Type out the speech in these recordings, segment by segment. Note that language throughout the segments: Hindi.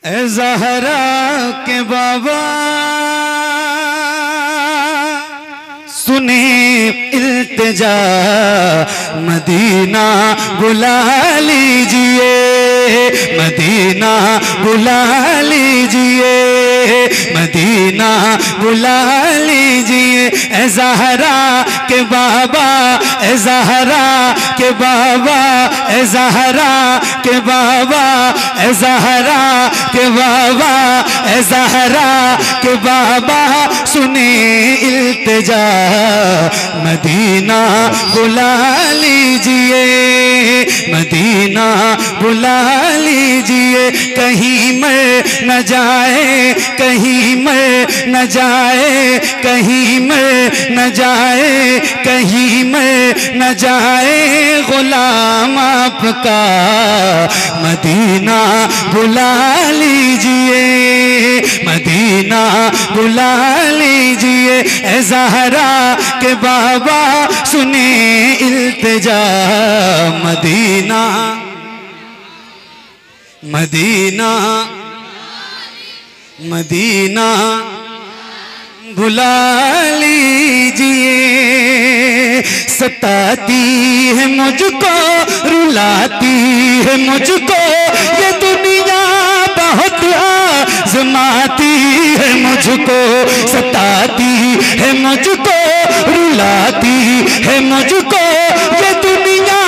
ए ज़हरा के बाबा सुने इल्तिजा, मदीना बुला लीजिए, मदीना बुला लीजिए, मदीना बुला लीजिए। ए ज़हरा के बाबा, ए ज़हरा के बाबा, ए ज़हरा के बाबा, ए ज़हरा के बाबा, ए ज़हरा के बाबा सुने इल्तिजा, मदीना बुला लीजिए, मदीना बुला लीजिए। कहीं मर न जाए, कहीं मर न जाए, कहीं मर न जाए, कहीं मर न जाए गुलाम आपका, मदीना बुला लीजिए, मदीना बुला लीजिए। ए ज़हरा के बाबा सुने इल्तिजा, मदीना मदीना मदीना बुला लीजिए। सताती है मुझको, रुलाती है मुझको ये दुनिया, बहुत आज़माती है मुझको, सताती है मुझको, रुलाती है मुझको ये दुनिया,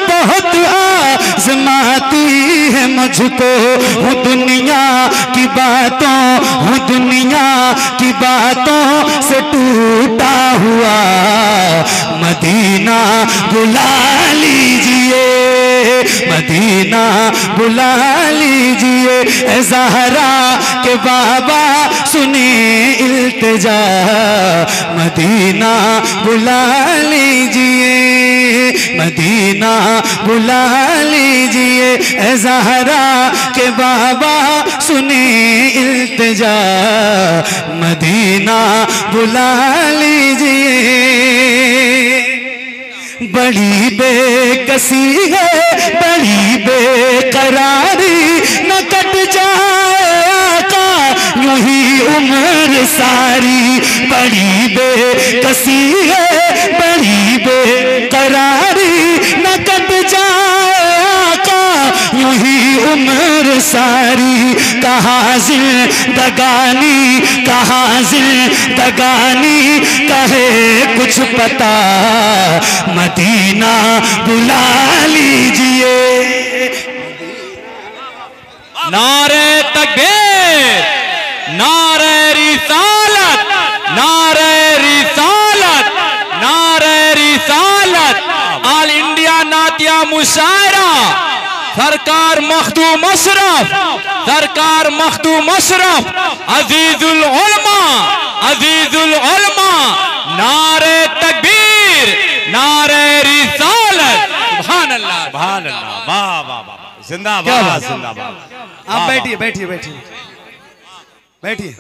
बहुत आज़माती है मुझको। हूँ दुनिया की बातों, हूँ दुनिया की बातों से टूटा हुआ, मदीना बुला लीजिए, मदीना बुला लीजिए। ए ज़हरा के बाबा सुने इल्तिजा, मदीना बुला लीजिए, मदीना बुला लीजिए। ए ज़हरा के बाबा सुने इल्तिजा, मदीना बुला लीजिए। बड़ी बेकसी है, बड़ी बेकरारी, न कट जाए आका यूं ही उम्र सारी। बड़ी बेकसी है, बड़ी बेकरारी, न कट जाए आका यूं ही उम्र सारी। कहाँ जिंदगानी, कहाँ जिंदगानी, कहे कुछ पता, मदीना बुला लीजिए। नारे तकबीर, नारे रिसालत, नारे रिसालत, नारे रिसालत। ऑल इंडिया नातिया मुशायरा सरकार मखदूम अशरफ, सरकार मखदूम अशरफ, अजीजुल उलमा, अजीजुल उलमा। नारे तकबीर, नारे रिसालत। सुभान अल्लाह, सुभान अल्लाह, वाह वाह वाह, जिंदाबाद जिंदाबाद। आप बैठिए बैठिए बैठिए बैठिए।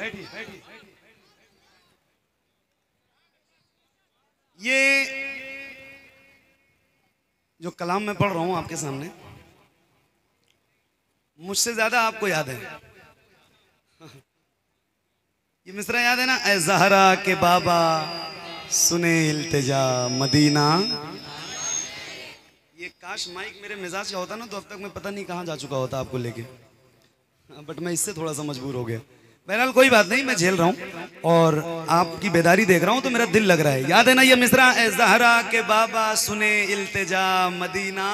ये जो कलाम मैं पढ़ रहा हूं आपके सामने, मुझसे ज्यादा आपको याद है। ये मिसरा याद है ना, ए ज़हरा के बाबा सुने इल्तिजा, मदीना। ये काश माइक मेरे मिजाज का होता ना, तो अब तक मैं पता नहीं कहाँ जा चुका होता आपको लेके, बट मैं इससे थोड़ा सा मजबूर हो गया। बहरहाल कोई बात नहीं, मैं झेल रहा हूँ और आपकी बेदारी देख रहा हूँ तो मेरा दिल लग रहा है। याद है ना ये मिसरा, ए ज़हरा के बाबा सुने इल्तिजा, मदीना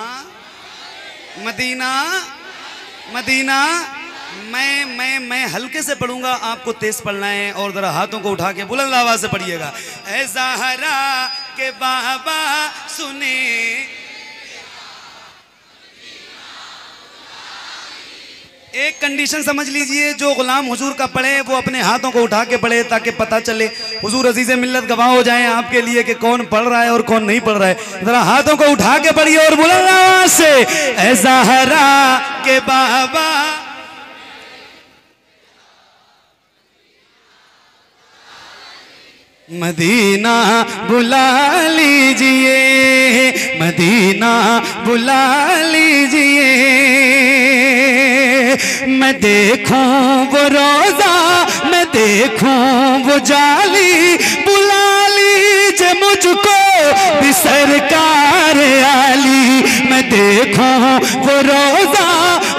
मदीना मदीना। मैं हल्के से पढ़ूंगा, आपको तेज पढ़ना है और जरा हाथों को उठा के बुलंद आवाज से पढ़िएगा। ए ज़हरा के बाबा सुने, एक कंडीशन समझ लीजिए, जो गुलाम हुजूर का पढ़े वो अपने हाथों को उठा के पढ़े, ताकि पता चले, हुजूर अजीज़े मिल्लत गवाह हो जाएं आपके लिए कि कौन पढ़ रहा है और कौन नहीं पढ़ रहा है। जरा हाथों को उठा के पढ़िए और बुलंद आवाज से, ए ज़हरा के बाबा। मदीना बुला लीजिए, मदीना बुला लीजिए। मैं देखूं वो रोजा, मैं देखूं वो जाली, बुला लीजिए मुझको भी सरकार आली। मैं देखूं वो रोजा,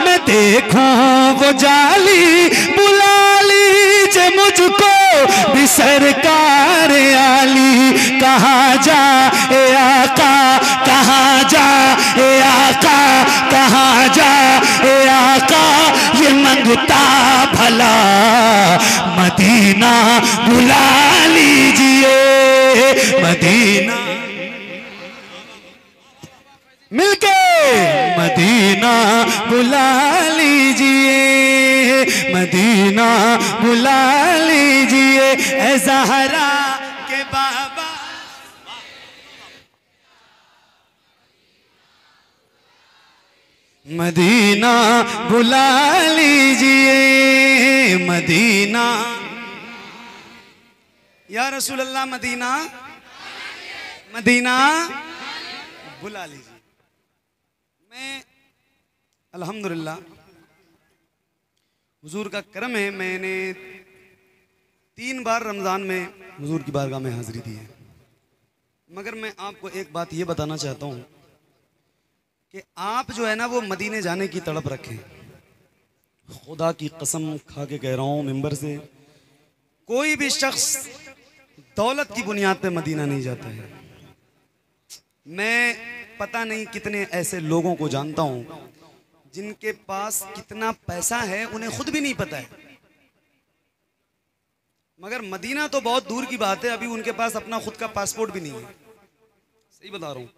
मैं देखूं वो जाली, बुला लीजिए मुझको भी सरकार आली। कहाँ जा ए आका, कहाँ जा ए आका, कहाँ जा ए आका, ये मंगता भला मदीना बुला लीजिए। मदीना मिलके मदीना बुला लीजिए, मदीना बुला लीजिए। ए ज़हरा के बाबा मदीना बुला लीजिए, मदीना या रसूल अल्लाह मदीना, मदीना बुला लीजिए। मैं अल्हम्दुलिल्लाह हुजूर का करम है, मैंने 3 बार रमज़ान में हुजूर की बारगाह में हाज़िरी दी है। मगर मैं आपको एक बात ये बताना चाहता हूँ कि आप जो है ना वो मदीने जाने की तड़प रखें। खुदा की कसम खा के कह रहा हूँ मिंबर से, कोई भी शख्स दौलत की बुनियाद पे मदीना नहीं जाता है। मैं पता नहीं कितने ऐसे लोगों को जानता हूँ जिनके पास कितना पैसा है उन्हें खुद भी नहीं पता है, मगर मदीना तो बहुत दूर की बात है, अभी उनके पास अपना खुद का पासपोर्ट भी नहीं है। सही बता रहा हूँ।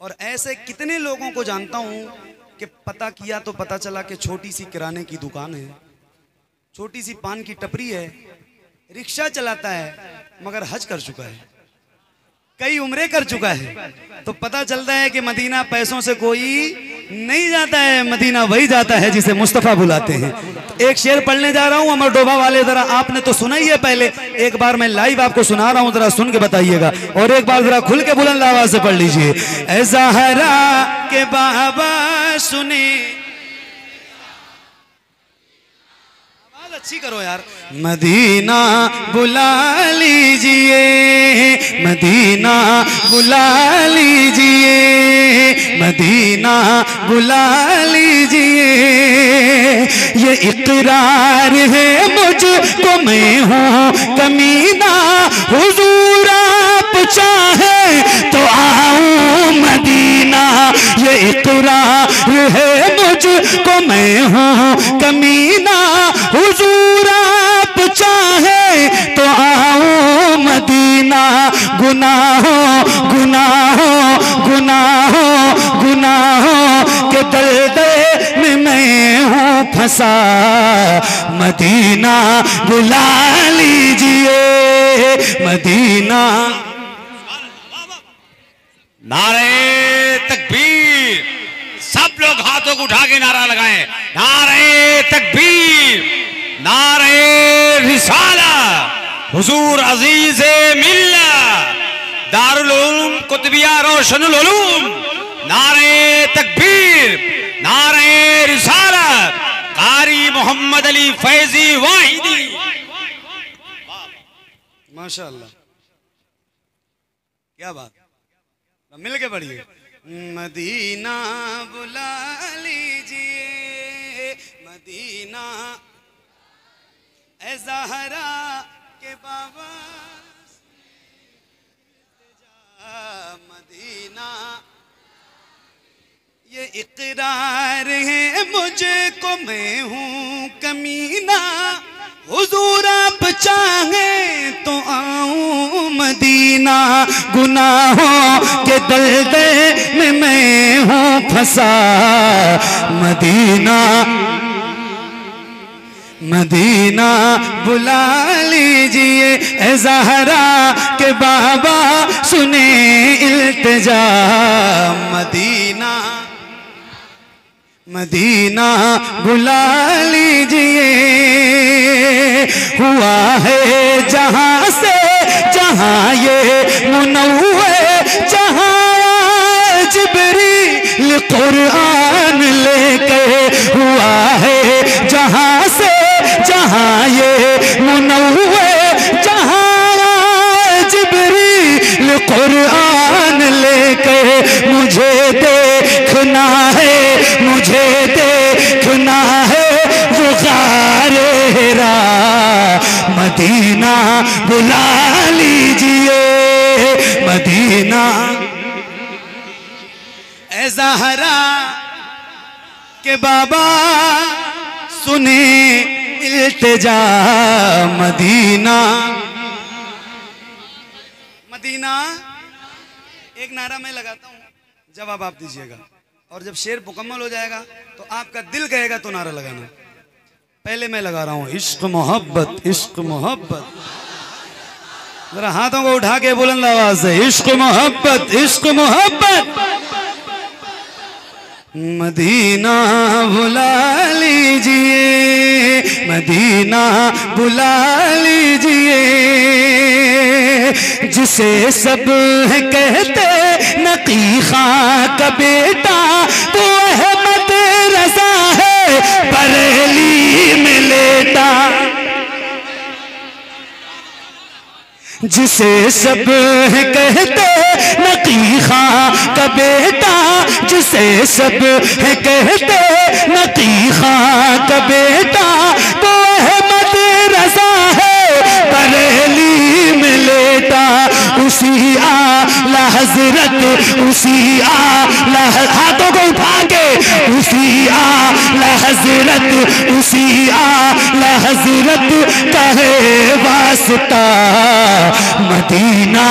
और ऐसे कितने लोगों को जानता हूँ कि पता किया तो पता चला कि छोटी सी किराने की दुकान है, छोटी सी पान की टपरी है, रिक्शा चलाता है, मगर हज कर चुका है, कई उम्रे कर चुका है। तो पता चलता है कि मदीना पैसों से कोई नहीं जाता है, मदीना वही जाता है जिसे मुस्तफ़ा बुलाते हैं। एक शेर पढ़ने जा रहा हूँ अमर डोबा वाले, जरा आपने तो सुना ही है पहले, एक बार मैं लाइव आपको सुना रहा हूँ, जरा सुन के बताइएगा और एक बार जरा खुल के बुलंद आवाज से पढ़ लीजिए। ऐ ज़हरा के बाबा सुने, आवाज अच्छी करो यार। मदीना बुला लीजिए, मदीना बुला लीजिए, मदीना बुला लीजिए। ये इकरार है मुझको मैं हूँ कमीना, हुजूर आप चाहे तो आऊँ मदीना। ये इकरार है मुझको मैं हूँ कमीना, हुजूर आप चाहे तो आऊँ मदीना। गुनाहों गुनाहों गुनाहों गुनाहों के दलदल में मैं हूँ फंसा, मदीना बुला लीजिए, मदीना। नारे तकबीर, सब लोग हाथों को उठा के नारा लगाएं। नारे तकबीर, नारे रिसाला, हुजूर अजीज मिल्लत, दारुल उलूम कुतुबिया रोशनुल उलूम। नारे तकबीर, नारे रिसालत, कारी मोहम्मद अली फैजी वाहिदी। माशाअल्लाह, क्या बात, मिल के पढ़िए। मदीना बुला लीजिए, मदीना। ऐ ज़हरा के बाबा मदीना। ये इकरार है मुझको मैं हूँ कमीना, हुजूर आप चाहें तो आऊँ मदीना। गुनाहों के दलदल में मैं हूँ फंसा, मदीना मदीना बुला लीजिए। ऐ ज़हरा के बाबा सुने इल्तिजा, मदीना मदीना बुला लीजिए। हुआ है जहाँ से जहाँ ये मुनव्वर, जहाँ जिब्रील कुरान लेके। हुआ है जहां से जहां ये मुनव्वर जहां जिब्रील कुरान लेकर मुझे देखना है, मुझे देखना है वो गारे हिरा मदीना बुला लीजिए मदीना। ए ज़हरा के बाबा सुने इल्तिजा मदीना मदीना। एक नारा मैं लगाता हूँ, जवाब आप दीजिएगा, और जब शेर मुकम्मल हो जाएगा तो आपका दिल कहेगा तो नारा लगाना। पहले मैं लगा रहा हूँ इश्क मोहब्बत इश्क मोहब्बत। जरा हाथों को उठा के बुलंद आवाज से इश्क मोहब्बत इश्क मोहब्बत। मदीना बुला लीजिए मदीना बुला लीजिए, जिसे सब कहते नकी खां का बेटा तो अहमद रजा है बरेली में लेटा। जिसे सब कहते नकी खां का बेटा, जिसे सब कहते नकी खां का बेटा तो अहमद रजा है बरेली में लेटा। उसी आला हजरत उसी आला हाथों को उठा के उसी आला हजरत उसी आला हजरत का है वास्ता मदीना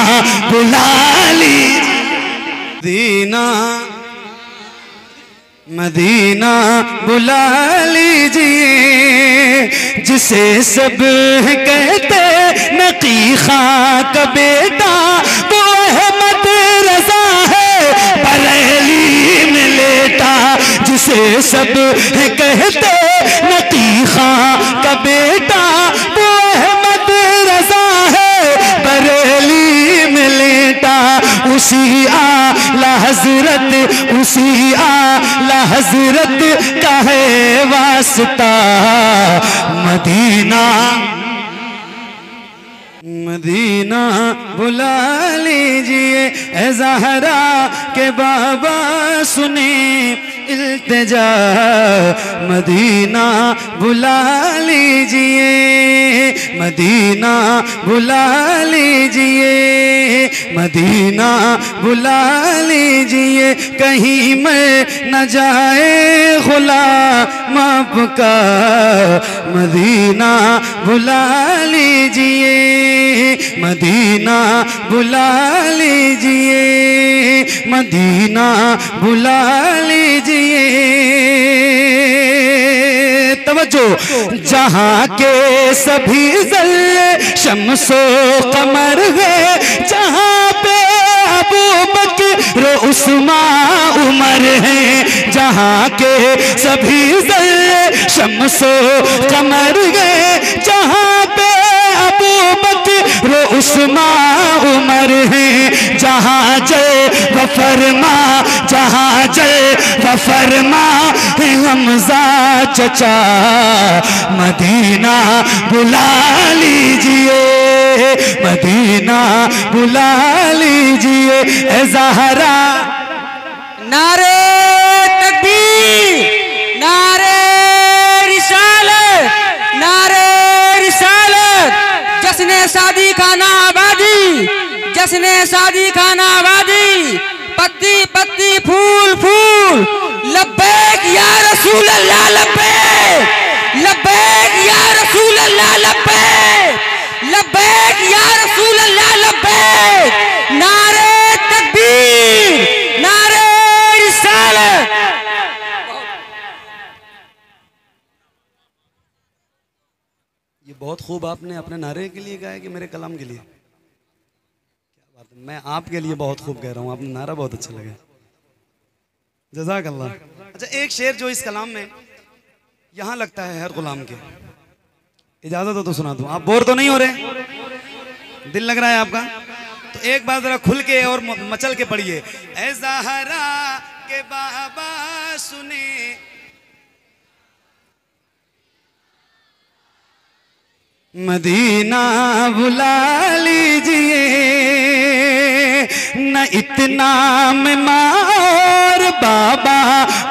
बुला लीजिए मदीना मदीना बुला लीजिए, जिसे सब कहते नकी खां का बेटा तो अहमद रजा है बरेली में लेटा। जिसे सब कहते नकी खां का बेटा तो अहमद रजा है बरेली में लेटा। उसी आला हजरत उसी आला हजरत का है वास्ता मदीना मदीना बुला लीजिए। ए ज़हरा के बाबा सुने इल्तिजा मदीना बुला लीजिए मदीना बुला लीजिए मदीना बुला लीजिए। कहीं मैं न जाए गुलाम आपका मदीना बुला लीजिए मदीना बुला लीजिए मदीना बुला लीजिए। तवज्जो जहां के सभी ज़र्रे शम्सो कमर है, जहां पे अबू बकर उस्मान उमर है। जहां के सभी ज़र्रे शम्सो कमर है, जहां पे अबू बकर उस्मान उमर है। जहां जय वफरमा जहां जय वफरमा है हमजा चचा मदीना बुला लीजिए मदीना बुला लीजिए। ए ज़हरा नारे तकबीर नारे रिसालत नारे रिसालत। जश्न शादी खाना आबादी जश्न शादी खाना आबादी। पत्ती पत्ती फूल फूल लब्बैक या रसूल अल्लाह लब्बैक लब्बैक या रसूल अल्लाह लब्बैक लब्बैक या रसूल अल्लाह लब्बैक। नारे तकबीर नारे रिसालत। ये बहुत खूब आपने अपने नारे के लिए गाया कि मेरे कलाम के लिए? क्या बात है, मैं आपके लिए बहुत खूब कह रहा हूँ, आपने नारा बहुत अच्छा लगा, जज़ाकल्लाह। अच्छा, एक शेर जो इस कलाम में यहाँ लगता है हर गुलाम के, इजाजत हो तो सुना दूं, आप बोर तो नहीं हो रहे? दिल लग रहा है आपका? तो एक बार जरा खुल के और मचल के पढ़िए। ऐ ज़हरा के बाबा सुने मदीना बुला लीजिए, न इतना मैं माँ और बाबा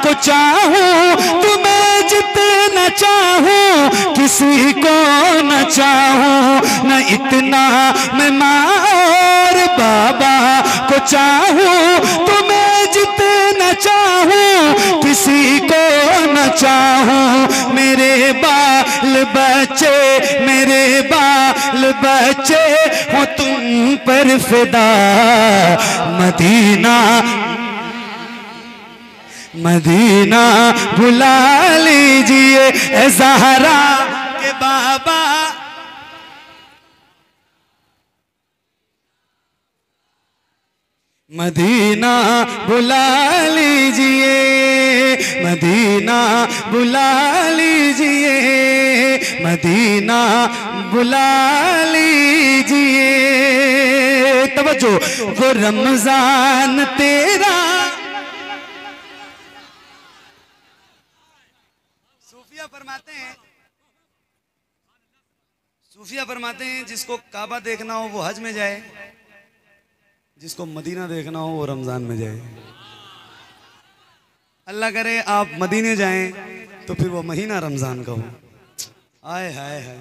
को चाहूं, तुम्हें जितना चाहूं किसी को न चाहूं, न इतना मैं माँ और बाबा को चाहूं, तुम्हें जितना चाहूं किसी को न चाहूं। मेरे बाल बच्चे, मेरे बाल बच्चे हो तुम पर फिदा, मदीना मदीना बुला लीजिए ए ज़हरा के बाबा। मदीना बुला लीजिए, मदीना बुला लीजिए, मदीना बुला लीजिए। तवज्जो, वो रमजान तेरा, सूफिया फरमाते हैं जिसको काबा देखना हो वो हज में जाए, जिसको मदीना देखना हो वो रमजान में जाए। अल्लाह करे आप मदीने जाएं तो फिर वो महीना रमजान का हो। आय हाय हाय,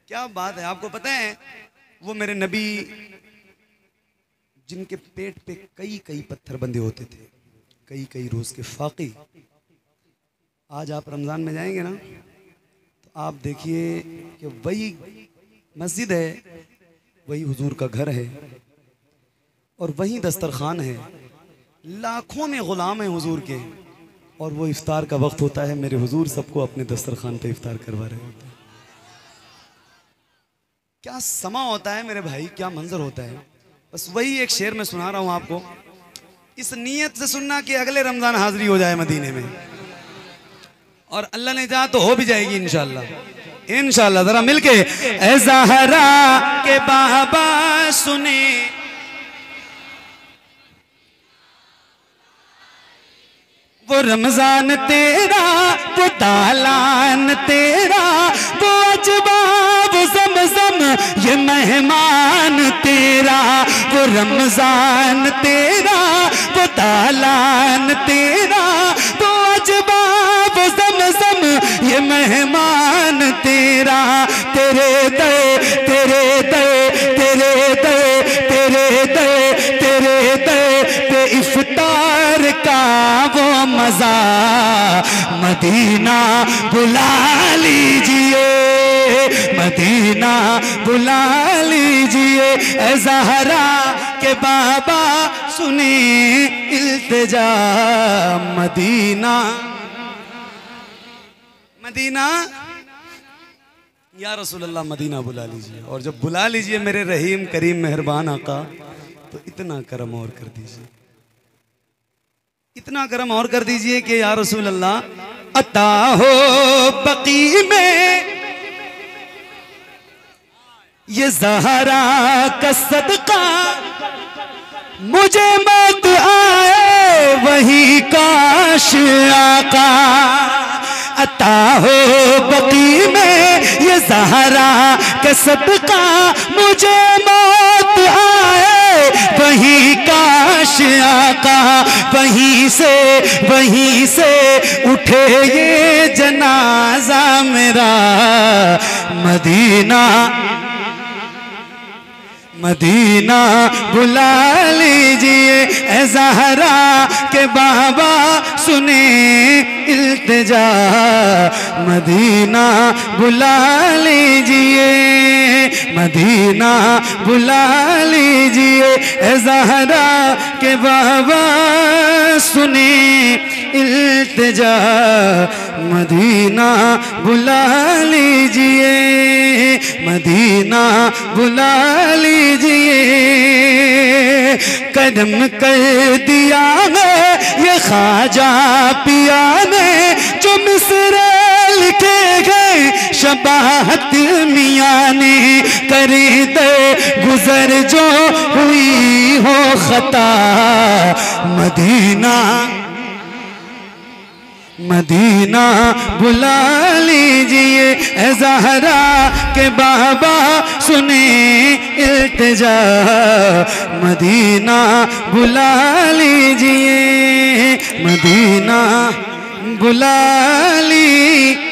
क्या बात है। आपको पता है वो मेरे नबी जिनके पेट पे कई कई पत्थर बंधे होते थे, कई कई रोज के फाकी, आज आप रमजान में जाएंगे ना तो आप देखिए कि वही मस्जिद है, वही हुजूर का घर है और वही दस्तरखान है, लाखों में गुलाम हैं हुजूर के, और वो इफ्तार का वक्त होता है, मेरे हुजूर सबको अपने दस्तरखान पे इफ्तार करवा रहे होते हैं। क्या समा होता है मेरे भाई, क्या मंजर होता है। बस वही एक शेर में सुना रहा हूं आपको, इस नीयत से सुनना कि अगले रमजान हाजिरी हो जाए मदीने में, और अल्लाह ने चाहा तो हो भी जाएगी इंशाअल्लाह इंशाअल्लाह। जरा मिलके ए ज़हरा के बाबा सुने, वो रमजान तेरा, वो दालान तेरा, वो अजबाब ज़मज़म ये मेहमान तेरा, वो रमजान तेरा, वो दालान तेरा, वो अजबाब ज़मज़म ये मेहमान तेरा। तेरे दे तेरे दे तेरे दे तेरे दे तेरे दे पे इफ्तार का वो मजा, मदीना बुला लीजिए, मदीना बुला लीजिए ए ज़हरा के बाबा सुने इल्तिजा। मदीना मदीना या रसूल अल्लाह मदीना बुला लीजिए, और जब बुला लीजिए मेरे रहीम करीम मेहरबान आका तो इतना करम और कर दीजिए, इतना करम और कर दीजिए कि या रसूल अल्लाह अता हो बकी में ये ज़हरा का सदका, मुझे मत आए वही काश आका। अता हो बकी में ये ज़हरा का सदका, मुझे मत आए वही काश आका। वहीं से उठे ये जनाजा मेरा, मदीना मदीना बुला लीजिए ए ज़हरा के बाबा सुने इल्तिजा। मदीना बुला लीजिए, मदीना बुला लीजिए ए ज़हरा के बाबा सुने इल्तिजा। मदीना बुला लीजिए, मदीना बुला लीजिए। कदम कर दिया है ये ख्वाजा पिया ने, जो मिस्र लिखे गए शबाहत मियाँ ने। करे दे गुजर जो हुई हो खता, मदीना मदीना बुला लीजिए ए ज़हरा के बाबा सुने इल्तिजा, मदीना बुला लीजिए, मदीना बुला लीजिए।